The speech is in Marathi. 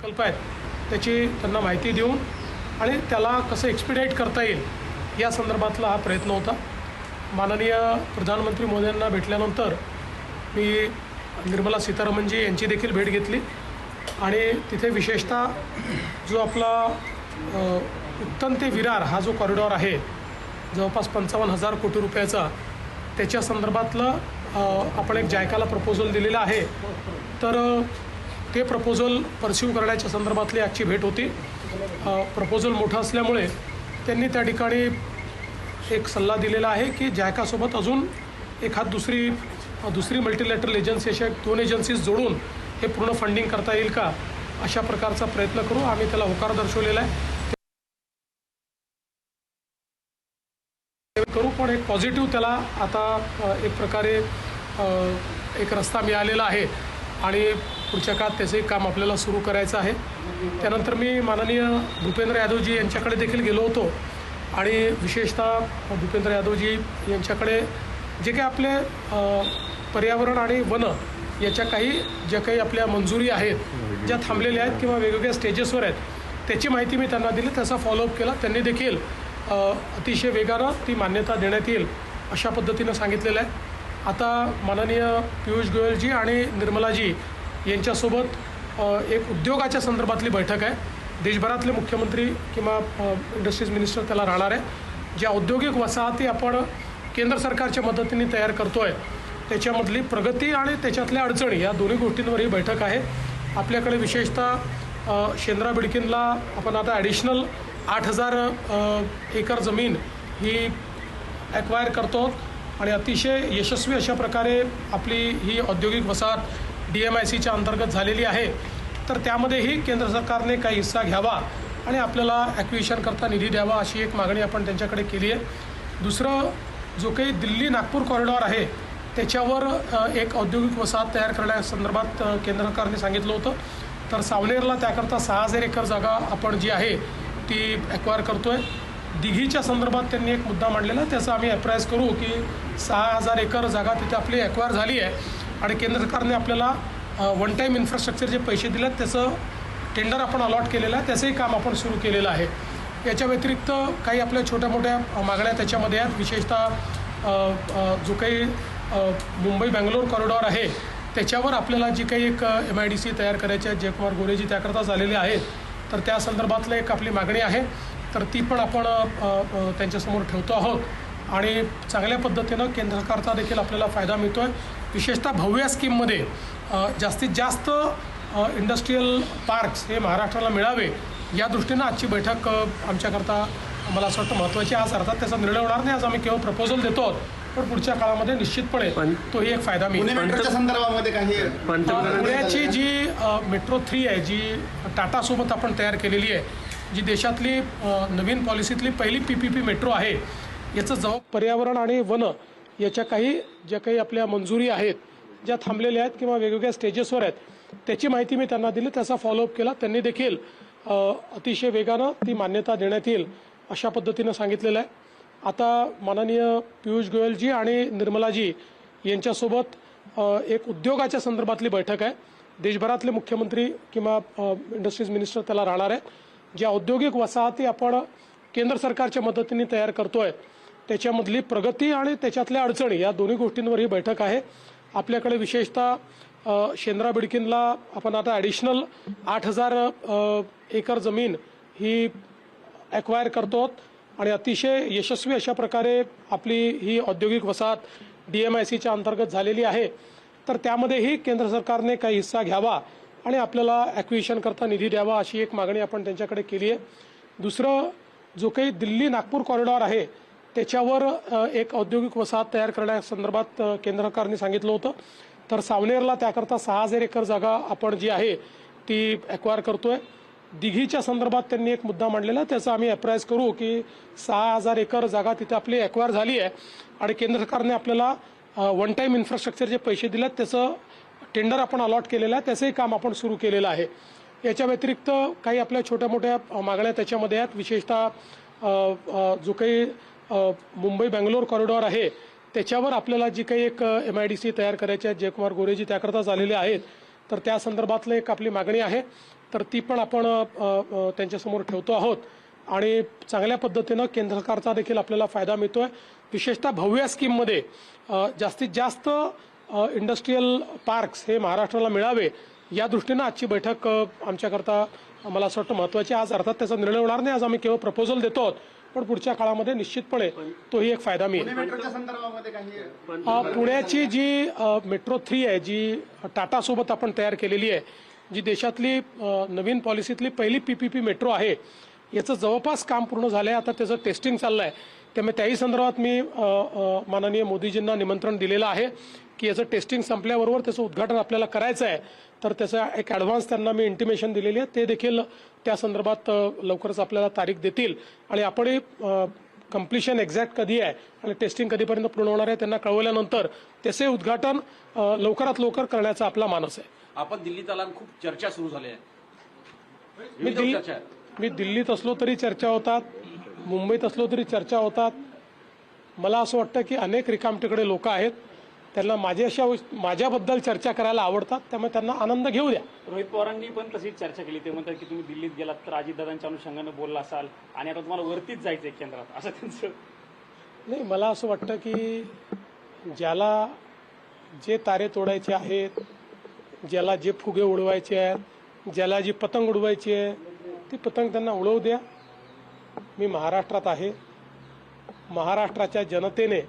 प्रकल्प आहेत त्याची त्यांना माहिती देऊन आणि त्याला कसं एक्सपिडाईट करता येईल या संदर्भातला हा प्रयत्न होता। माननीय प्रधानमंत्री मोदयांना भेटल्यानंतर मी निर्मला सीतारामनजी यांची देखील भेट घेतली आणि तिथे विशेषतः जो आपला उत्तम ते विरार हा जो कॉरिडॉर आहे जवळपास 55,000 कोटी रुपयाचा त्याच्या संदर्भातलं आपण एक जायकाला प्रपोजल दिलेला आहे। तर ते प्रपोजल परस्यू करण्याच्या संदर्भातली आजची भेट होती। प्रपोजल मोठा असल्यामुळे त्यांनी त्या ठिकाणी एक सल्ला दिलेला आहे की जायकासोबत अजून एखाद दुसरी मल्टीलॅटरल एजन्सी अशा 2 एजन्सीज जोडून हे पूर्ण फंडिंग करता येईल का अशा प्रकारचा प्रयत्न करू। आम्ही त्याला होकार दर्शवलेला आहे करू, पण एक पॉझिटिव्ह त्याला आता एक प्रकारे एक रस्ता मिळालेला आहे आणि पुढच्या काळात त्याचे काम आपल्याला सुरू करायचं आहे। त्यानंतर मी माननीय भूपेंद्र यादवजी यांच्याकडे देखील गेलो होतो आणि विशेषतः भूपेंद्र यादवजी यांच्याकडे जे काही आपले पर्यावरण आणि वन याच्या ज्या काही आपल्या मंजुरी आहेत ज्या थांबलेल्या आहेत किंवा वेगवेगळ्या स्टेजेसवर आहेत त्याची माहिती मी त्यांना दिली, त्याचा फॉलोअप केला। त्यांनी देखील अतिशय वेगानं ती मान्यता देण्यात येईल अशा पद्धतीनं सांगितलेलं आहे। आता माननीय पियुष गोयलजी आणि निर्मलाजी यांच्यासोबत एक उद्योगाच्या संदर्भातली बैठक आहे। देशभरातले मुख्यमंत्री किंवा इंडस्ट्रीज मिनिस्टर त्याला राहणार आहे। ज्या औद्योगिक वसाहती आपण केंद्र सरकारच्या मदतीने तयार करतोय त्याच्यामधली प्रगती आणि त्याच्यातल्या अडचणी या दोन्ही गोष्टींवर ही बैठक आहे। आपल्याकडे विशेषतः शेंद्रा बिडकीनला आपण आता ॲडिशनल 8,000 एकर जमीन ही ॲक्वायर करतो आणि अतिशय यशस्वी अशा प्रकारे आपली ही औद्योगिक वसाहत DMICच्या अंतर्गत झालेली आहे। तर त्यामध्येही केंद्र सरकारने काही हिस्सा घ्यावा आणि आपल्याला ॲक्विजिशन करता निधी द्यावा अशी एक मागणी आपण त्यांच्याकडे केली आहे। दुसरं जो काही दिल्ली नागपूर कॉरिडॉर आहे त्याच्यावर एक औद्योगिक वसाहत तयार करण्यासंदर्भात केंद्र सरकारने सांगितलं होतं। तर सावनेरला त्याकरता 6,000 एकर जागा आपण जी आहे ती ॲक्वायर करतोय। दिघीच्या संदर्भात त्यांनी एक मुद्दा मांडलेला, त्याचा आम्ही अप्राईज करू की 6,000 एकर जागा तिथे आपली ॲक्वायर झाली आहे आणि केंद्र सरकारने आपल्याला वन टाईम इन्फ्रास्ट्रक्चर जे पैसे दिले आहेत त्याचं टेंडर आपण अलॉट केलेलं आहे, त्याचंही काम आपण सुरू केलेलं आहे। याच्या व्यतिरिक्त काही आपल्या छोट्या मोठ्या मागण्या त्याच्यामध्ये आहेत। विशेषतः जो काही मुंबई बेंगलोर कॉरिडॉर आहे त्याच्यावर आपल्याला जी काही एक MIDC तयार करायची आहे, जयकुमार गोरेजी त्याकरता झालेले आहेत, तर त्या संदर्भातलं एक आपली मागणी आहे। तर ती पण आपण त्यांच्यासमोर ठेवतो आहोत आणि चांगल्या पद्धतीनं केंद्र सरकारचा देखील आपल्याला फायदा मिळतो आहे। विशेषतः भव्या स्कीममध्ये जास्तीत जास्त इंडस्ट्रीयल पार्क्स हे महाराष्ट्राला मिळावे या दृष्टीनं आजची बैठक आमच्याकरता मला असं वाटतं महत्त्वाची आज अर्थात त्याचा निर्णय होणार नाही। आज आम्ही केवळ प्रपोजल देतो आहोत, पण पुढच्या काळामध्ये निश्चितपणे तोही एक फायदा मिळेल। पुण्याची जी मेट्रो 3 आहे जी टाटासोबत आपण तयार केलेली आहे, जी देशातली नवीन पॉलिसीतली पहिली PPP मेट्रो आहे, याचं पर्यावरण आणि वन याच्या ज्या काही आपल्या मंजुरी आहेत ज्या थांबलेल्या आहेत किंवा वेगवेगळ्या स्टेजेसवर आहेत त्याची माहिती मी त्यांना दिली, त्याचा फॉलोअप केला। त्यांनी देखील अतिशय वेगानं ती मान्यता देण्यात येईल अशा पद्धतीनं सांगितलेलं आहे। आता माननीय पियुष गोयलजी आणि निर्मलाजी यांच्यासोबत एक उद्योगाच्या संदर्भातली बैठक आहे। देशभरातले मुख्यमंत्री किंवा इंडस्ट्रीज मिनिस्टर त्याला राहणार आहे। ज्या औद्योगिक वसाहती आपण केंद्र सरकारच्या मदतीने तयार करतोय त्याच्यामधली प्रगती आणि त्याच्यातल्या अडचणी या दोन्ही गोष्टींवर ही बैठक आहे। आपल्याकडे विशेषतः शेंद्रा बिडकीनला आपण आता ॲडिशनल 8,000 एकर जमीन ही ॲक्वायर करतो आणि अतिशय यशस्वी अशा प्रकारे आपली ही औद्योगिक वसाहत DMICच्या अंतर्गत झालेली आहे। तर त्यामध्येही केंद्र सरकारने काही हिस्सा घ्यावा आणि आपल्याला ॲक्विजिशन करता निधी द्यावा अशी एक मागणी आपण त्यांच्याकडे केली आहे। दुसरं जो काही दिल्ली नागपूर कॉरिडॉर आहे त्याच्यावर एक औद्योगिक वसाहत तयार करण्यासंदर्भात केंद्र सरकारने सांगितलं होतं। तर सावनेरला त्याकरता 6,000 एकर जागा आपण जी आहे ती ॲक्वायर करतोय। दिघीच्या संदर्भात त्यांनी एक मुद्दा मांडलेला, त्याचा आम्ही अप्राईज करू की 6,000 एकर जागा तिथे आपली ॲक्वायर झाली आहे आणि केंद्र सरकारने आपल्याला वन टाईम इन्फ्रास्ट्रक्चर जे पैसे दिले आहेत त्याचं टेंडर आपण अलॉट केलेलं आहे, त्याचंही काम आपण सुरू केलेलं आहे। याच्या व्यतिरिक्त काही आपल्या छोट्या मोठ्या मागण्या त्याच्यामध्ये आहेत। विशेषतः जो काही मुंबई बेंगलोर कॉरिडॉर आहे त्याच्यावर आपल्याला जी काही एक MIDC तयार करायची आहे, जयकुमार गोरेजी त्याकरता झालेले आहेत, तर त्या संदर्भातलं एक आपली मागणी आहे। तर ती पण आपण त्यांच्यासमोर ठेवतो आहोत आणि चांगल्या पद्धतीनं केंद्र सरकारचा देखील आपल्याला फायदा मिळतोय. विशेषतः भव्या स्कीममध्ये जास्तीत जास्त इंडस्ट्रीयल पार्क्स हे महाराष्ट्राला मिळावे या दृष्टीनं आजची बैठक आमच्याकरता मला असं वाटतं महत्त्वाची. आज अर्थात त्याचा निर्णय होणार नाही, आज आम्ही केवळ प्रपोजल देतो आहोत, पण पुढच्या काळामध्ये निश्चितपणे तोही एक फायदा मिळेल. पुण्याची जी मेट्रो 3 आहे, जी टाटासोबत आपण तयार केलेली आहे, जी देशातली नवीन पॉलिसीतली पहिली PPP मेट्रो आहे, याचं जवळपास काम पूर्ण झालं आहे. आता त्याचं टेस्टिंग चाललं आहे. त्यामुळे त्याही संदर्भात मी माननीय मोदीजींना निमंत्रण दिलेलं आहे की याचं टेस्टिंग संपल्याबरोबर त्याचं उद्घाटन आपल्याला करायचं आहे. तर त्याचा एक ॲडव्हान्स त्यांना मी इंटिमेशन दिलेली आहे. ते देखील त्या संदर्भात लवकरच आपल्याला तारीख देतील आणि आपणही कम्प्लिशन एक्झॅक्ट कधी आहे आणि टेस्टिंग कधीपर्यंत पूर्ण होणार आहे त्यांना कळवल्यानंतर त्याचे उद्घाटन लवकरात लवकर करण्याचा आपला मानस आहे. आपण दिल्लीत आला, खूप चर्चा सुरू झाली आहे. मी दिल्लीत असलो तरी चर्चा होतात, मुंबईत असलो तरी चर्चा होतात. मला असं वाटतं की अनेक रिकामटेकडे लोक आहेत, त्यांना माझ्याबद्दल चर्चा करायला आवडतात, त्यामुळे त्यांना आनंद घेऊ द्या. रोहित पवारांनी पण तशीच चर्चा केली. ते म्हणतात की तुम्ही दिल्लीत गेलात तर अजितदादांच्या अनुषंगाने बोलला असाल आणि आता तुम्हाला वरतीच जायचं आहे केंद्रात, असं त्यांचं. नाही, मला असं वाटतं की ज्याला जे तारे तोडायचे आहेत, ज्याला जे फुगे उडवायचे आहेत, ज्याला जी पतंग उडवायची आहे ती पतंग त्यांना उडवू द्या. मी महाराष्ट्रात आहे. महाराष्ट्राच्या जनतेने